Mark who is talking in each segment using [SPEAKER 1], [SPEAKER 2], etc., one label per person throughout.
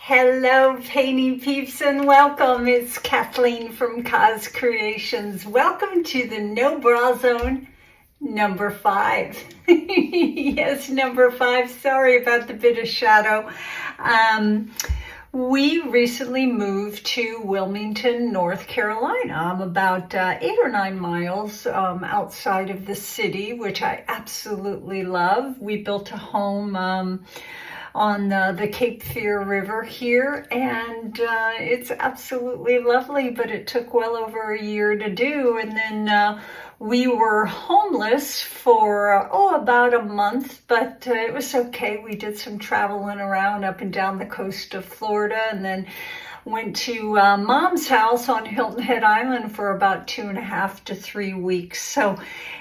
[SPEAKER 1] Hello, painting peeps, and welcome. It's Kathleen from Coz Creations. Welcome to the No Bra Zone number 5. Yes, number 5. Sorry about the bit of shadow. We recently moved to Wilmington, North Carolina. I'm about 8 or 9 miles outside of the city, which I absolutely love. We built a home on the Cape Fear River here, and it's absolutely lovely, but it took well over a year to do. And then we were homeless for about a month, but it was okay. We did some traveling around up and down the coast of Florida, and then went to Mom's house on Hilton Head Island for about 2.5 to 3 weeks. So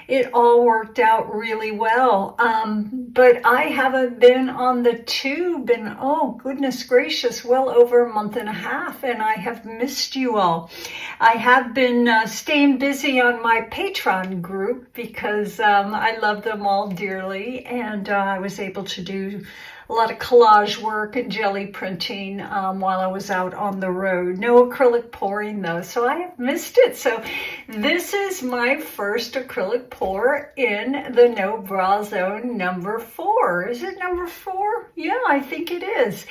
[SPEAKER 1] it all worked out really well. But I haven't been on the tube in, oh goodness gracious, well over a month and a half, and I have missed you all. I have been staying busy on my Patreon group because I love them all dearly, and I was able to do a lot of collage work and jelly printing while I was out on the road. No acrylic pouring though, so I have missed it. So this is my first acrylic pour in the No Bra Zone number 4. Is it number 4? Yeah, I think it is.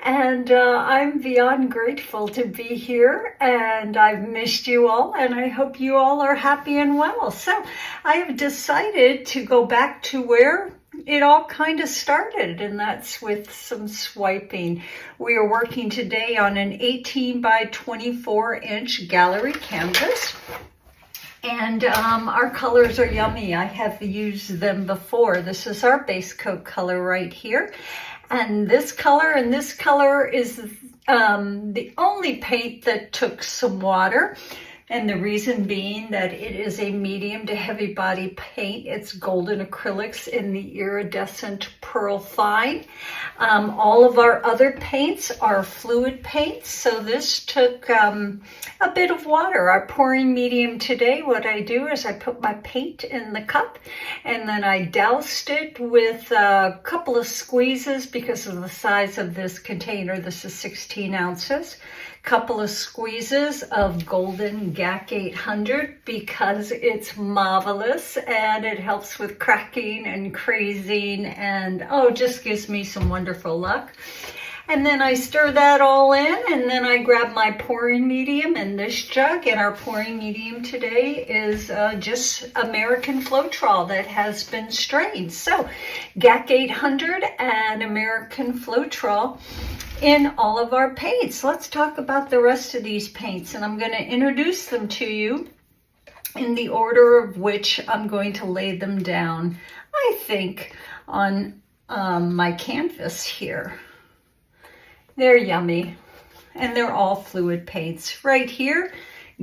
[SPEAKER 1] And I'm beyond grateful to be here, and I've missed you all, and I hope you all are happy and well. So I have decided to go back to where it all kind of started, and that's with some swiping. We are working today on an 18 by 24 inch gallery canvas, and our colors are yummy. I have used them before. This is our base coat color right here, and this color is the only paint that took some water. And the reason being that it is a medium to heavy body paint. It's golden acrylics in the iridescent pearl fine. All of our other paints are fluid paints, so this took a bit of water. Our pouring medium today, what I do is I put my paint in the cup, and then I doused it with a couple of squeezes because of the size of this container. This is 16 ounces. Couple of squeezes of golden GAC 800 because it's marvelous and it helps with cracking and crazing, and just gives me some wonderful luck. And then I stir that all in, and then I grab my pouring medium in this jug, and our pouring medium today is just American Floetrol that has been strained. So GAC 800 and American Floetrol in all of our paints. Let's talk about the rest of these paints, and I'm going to introduce them to you in the order of which I'm going to lay them down, I think, on my canvas here. They're yummy, and they're all fluid paints. Right here,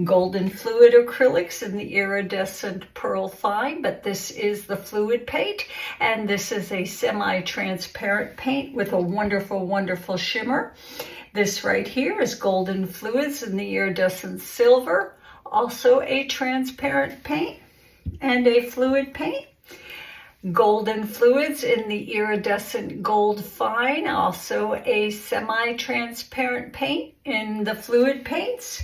[SPEAKER 1] golden fluid acrylics in the iridescent pearl fine, but this is the fluid paint, and this is a semi-transparent paint with a wonderful, wonderful shimmer. This right here is golden fluids in the iridescent silver, also a transparent paint and a fluid paint. Golden fluids in the iridescent gold fine, also a semi-transparent paint in the fluid paints.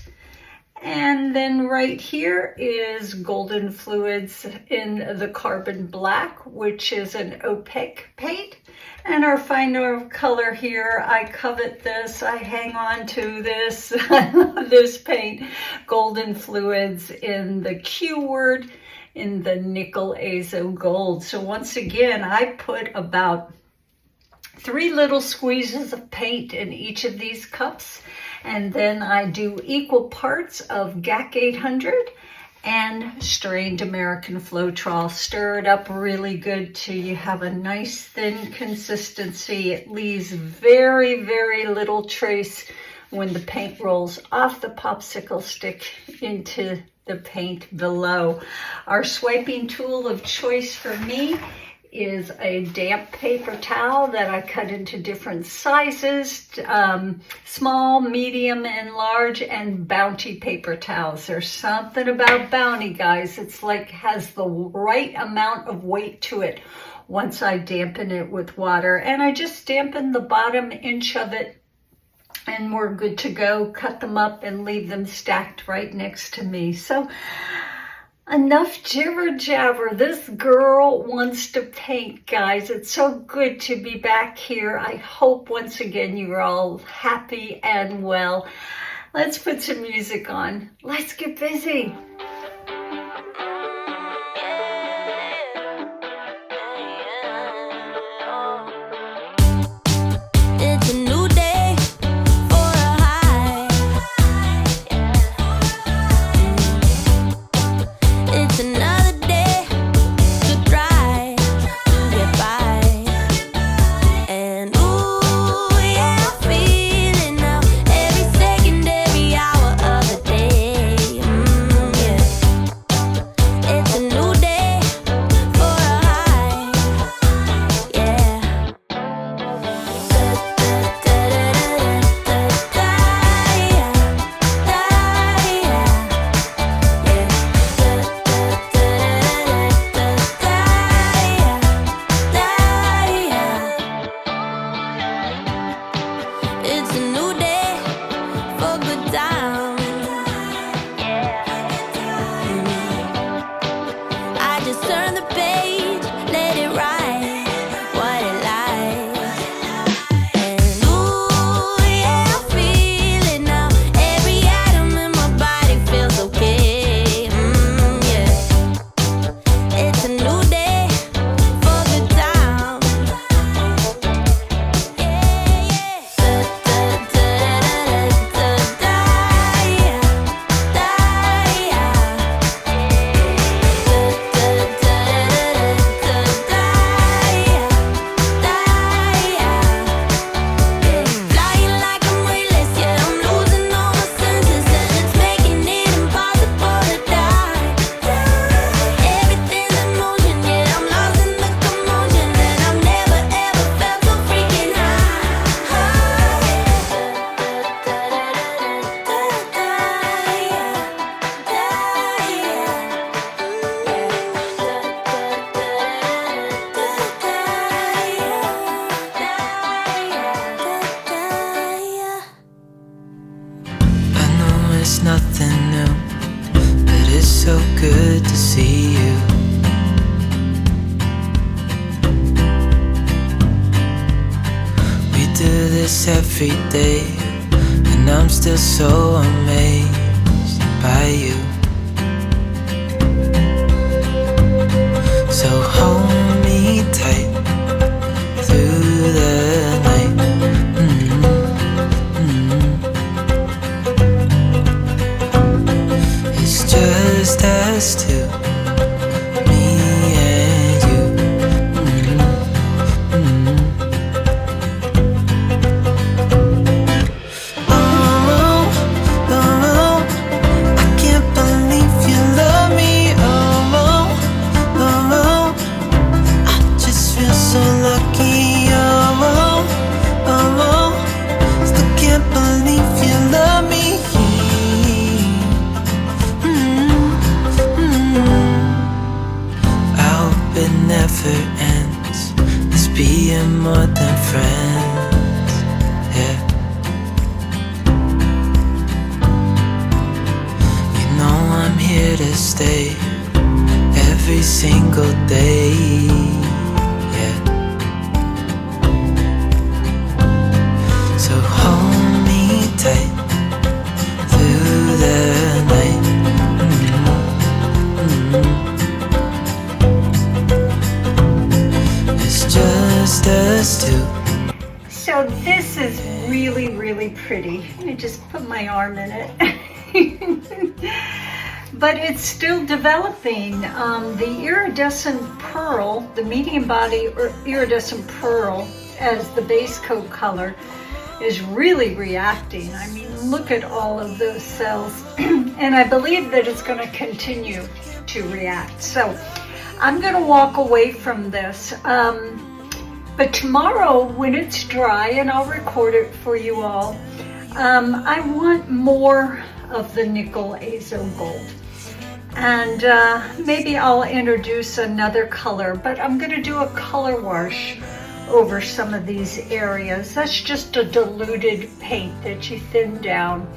[SPEAKER 1] And then right here is golden fluids in the carbon black, which is an opaque paint. And our final color here, I covet this, I hang on to this, I love this paint. Golden fluids in the Q word, in the nickel azo gold. So once again, I put about 3 little squeezes of paint in each of these cups, and then I do equal parts of GAC 800 and strained American Floetrol. Stir it up really good till you have a nice thin consistency. It leaves very, very little trace when the paint rolls off the popsicle stick into the paint below. Our swiping tool of choice for me is a damp paper towel that I cut into different sizes, small, medium, and large, and Bounty paper towels. There's something about Bounty, guys. It's like has the right amount of weight to it once I dampen it with water. And I just dampen the bottom inch of it and we're good to go. Cut them up and leave them stacked right next to me. So enough jibber jabber. This girl wants to paint, guys. It's so good to be back here. I hope once again you're all happy and well. Let's put some music on. Let's get busy.
[SPEAKER 2] Every day, and I'm still so amazed by you. So hold me tight through the night. It's just us two, me and you. More than friends, yeah. You know I'm here to stay every single day, yeah. So hold me tight through the night. It's just us two.
[SPEAKER 1] So this is really, really pretty. Let me just put my arm in it. But it's still developing. The iridescent pearl, the medium body or iridescent pearl as the base coat color is really reacting. I mean, look at all of those cells. And I believe that it's going to continue to react. So I'm going to walk away from this. But tomorrow when it's dry, and I'll record it for you all, I want more of the nickel azo gold. And maybe I'll introduce another color, but I'm going to do a color wash over some of these areas. That's just a diluted paint that you thin down,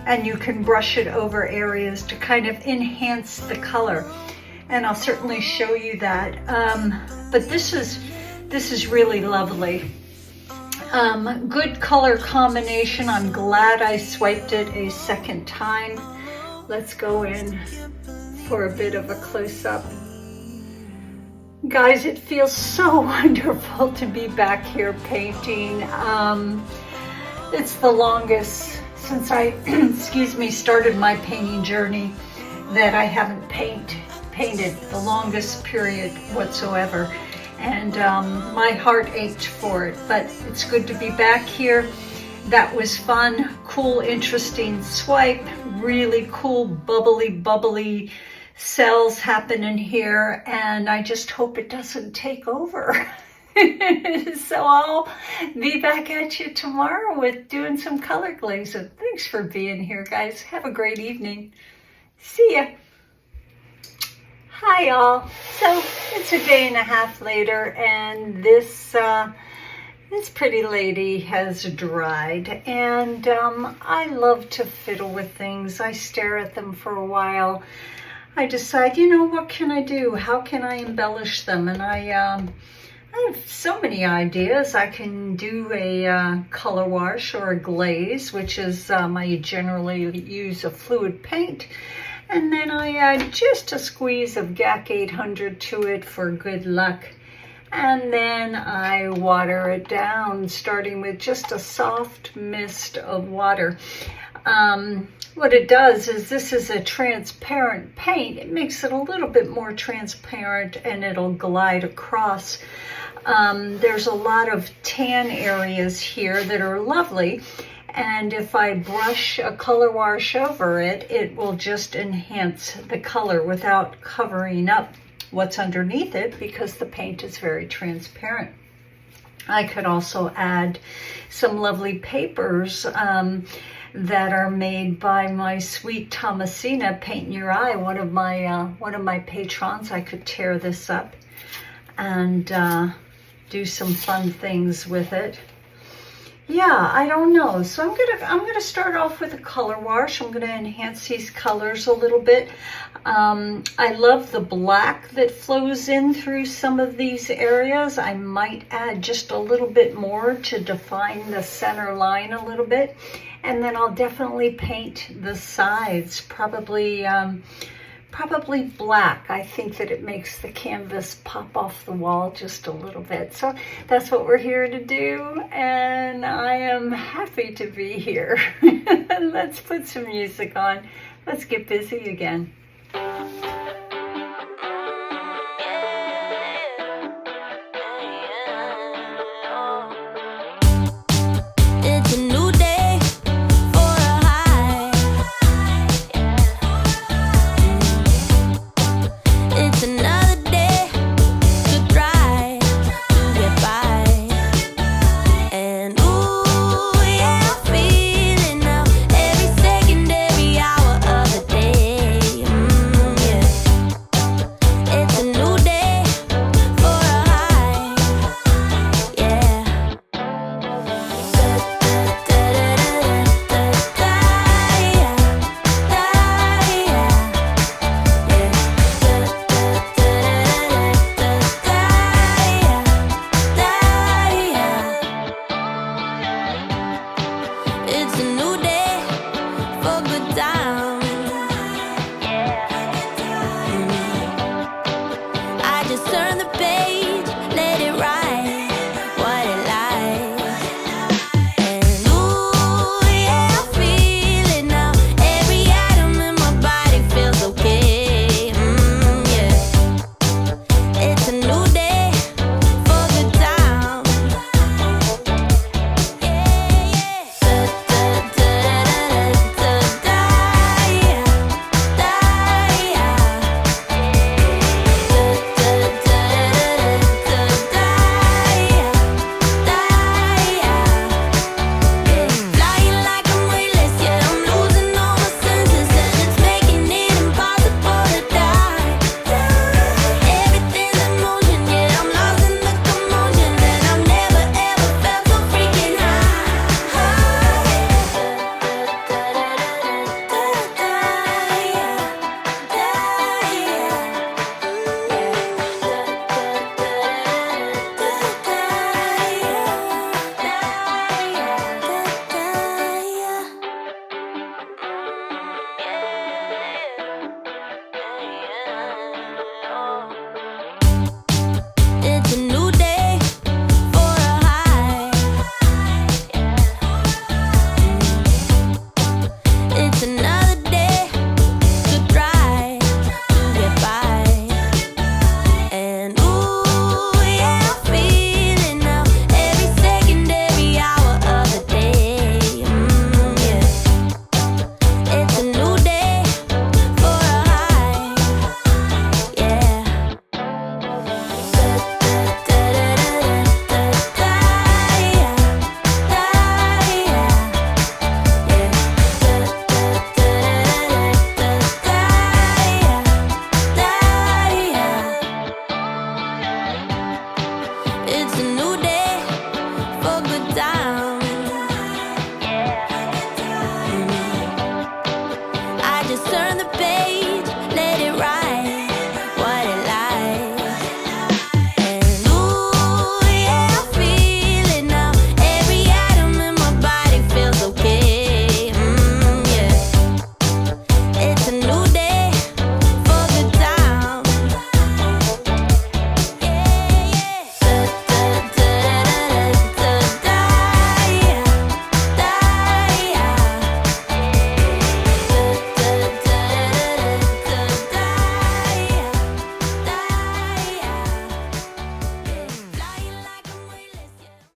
[SPEAKER 1] and you can brush it over areas to kind of enhance the color. And I'll certainly show you that. But this is really lovely. Good color combination. I'm glad I swiped it a second time. Let's go in for a bit of a close-up. Guys, it feels so wonderful to be back here painting. It's the longest since I, excuse me, started my painting journey that I haven't painted, the longest period whatsoever. And my heart ached for it, but it's good to be back here. That was fun, cool, interesting swipe, really cool, bubbly cells happening here, and I just hope it doesn't take over. So I'll be back at you tomorrow with doing some color glazing. Thanks for being here, guys. Have a great evening. See ya. Hi y'all. So it's a day and a half later, and this pretty lady has dried, and I love to fiddle with things. I stare at them for a while. I decide, you know, what can I do? How can I embellish them? And I have so many ideas. I can do a color wash or a glaze, which is I generally use a fluid paint. And then I add just a squeeze of GAC 800 to it for good luck. And then I water it down, starting with just a soft mist of water. What it does is, this is a transparent paint. It makes it a little bit more transparent, and it'll glide across. There's a lot of tan areas here that are lovely. And if I brush a color wash over it, it will just enhance the color without covering up what's underneath it, because the paint is very transparent. I could also add some lovely papers that are made by my sweet Thomasina, Paint in Your Eye, one of my patrons. I could tear this up and do some fun things with it. Yeah, I don't know. So I'm gonna start off with a color wash. I'm gonna enhance these colors a little bit. I love the black that flows in through some of these areas. I might add just a little bit more to define the center line a little bit. And then I'll definitely paint the sides, probably black. I think that it makes the canvas pop off the wall just a little bit. So that's what we're here to do, and I am happy to be here. Let's put some music on. Let's get busy again.